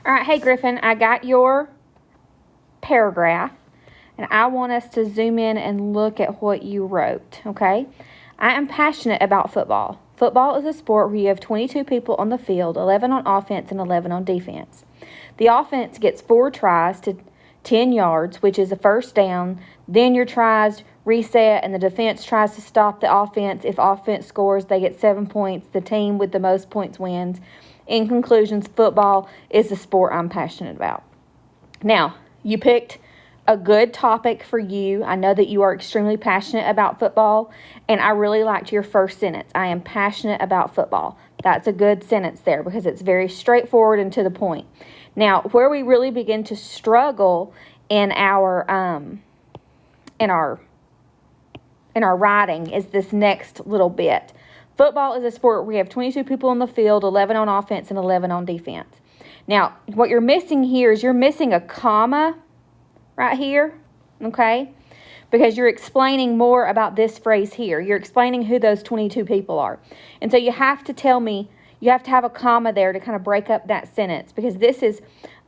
All right, hey Griffin, I got your paragraph, and I want us to zoom in and look at what you wrote, okay? I am passionate about football. Football is a sport where you have 22 people on the field, 11 on offense and 11 on defense. The offense gets 4 tries to 10 yards, which is a first down. Then your tries reset, and the defense tries to stop the offense. If offense scores, they get 7 points. The team with the most points wins. In conclusions, football is the sport I'm passionate about. Now, you picked a good topic for you. I know that you are extremely passionate about football, and I really liked your first sentence. I am passionate about football. That's a good sentence there because it's very straightforward and to the point. Now, where we really begin to struggle in our writing is this next little bit. Football is a sport where we have 22 people on the field, 11 on offense and 11 on defense. Now, what you're missing here is you're missing a comma right here, okay? Because you're explaining more about this phrase here. You're explaining who those 22 people are. And so you have to tell me, you have to have a comma there to kind of break up that sentence, because this is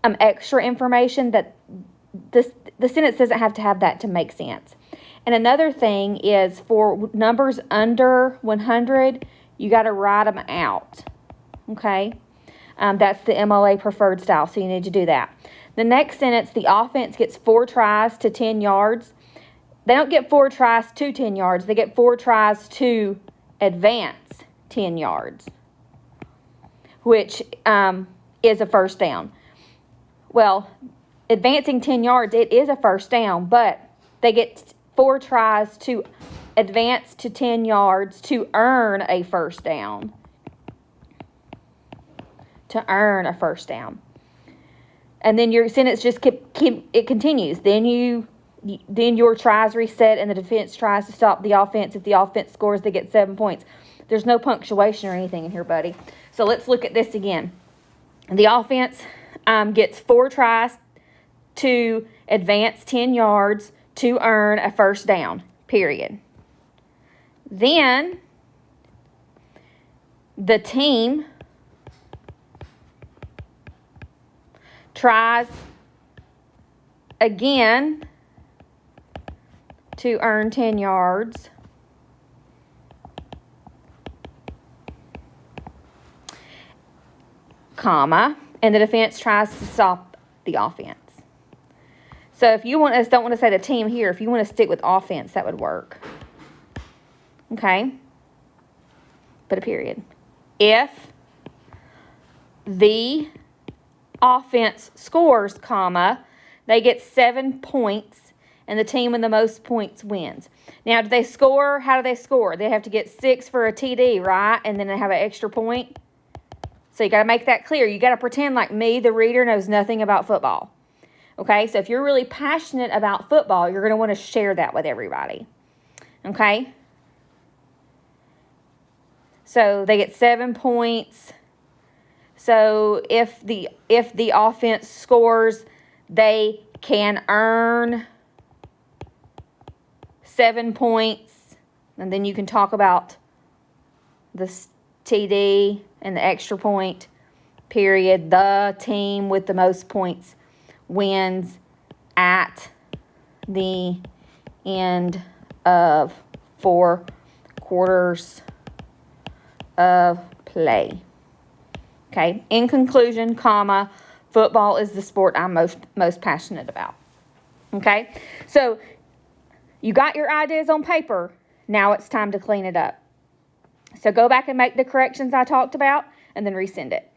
extra information that the sentence doesn't have to have that to make sense. And another thing is for numbers under 100, you got to write them out, okay? That's the MLA preferred style, so you need to do that. The next sentence, the offense gets 4 tries to 10 yards. They don't get 4 tries to 10 yards. They get 4 tries to advance 10 yards, which is a first down. Well, advancing 10 yards, it is a first down, but they get 4 tries to advance to 10 yards to earn a first down. To earn a first down. And then your sentence just it continues. Then your tries reset and the defense tries to stop the offense. If the offense scores, they get 7 points. There's no punctuation or anything in here, buddy. So let's look at this again. The offense gets 4 tries to advance 10 yards to earn a first down, period. Then the team tries again to earn 10 yards. Comma, and the defense tries to stop the offense. So if you don't want to say the team here, if you want to stick with offense, that would work. Okay? Put a period. If the offense scores, comma, they get 7 points, and the team with the most points wins. Now, do they score? How do they score? They have to get 6 for a TD, right? And then they have an extra point. So you got to make that clear. You got to pretend like me, the reader, knows nothing about football. Okay? So if you're really passionate about football, you're going to want to share that with everybody. Okay? So they get 7 points. So if the offense scores, they can earn 7 points. And then you can talk about the TD and the extra point, period. The team with the most points wins at the end of 4 quarters of play. Okay, in conclusion, comma, football is the sport I'm most passionate about. Okay, so you got your ideas on paper. Now it's time to clean it up. So go back and make the corrections I talked about and then resend it.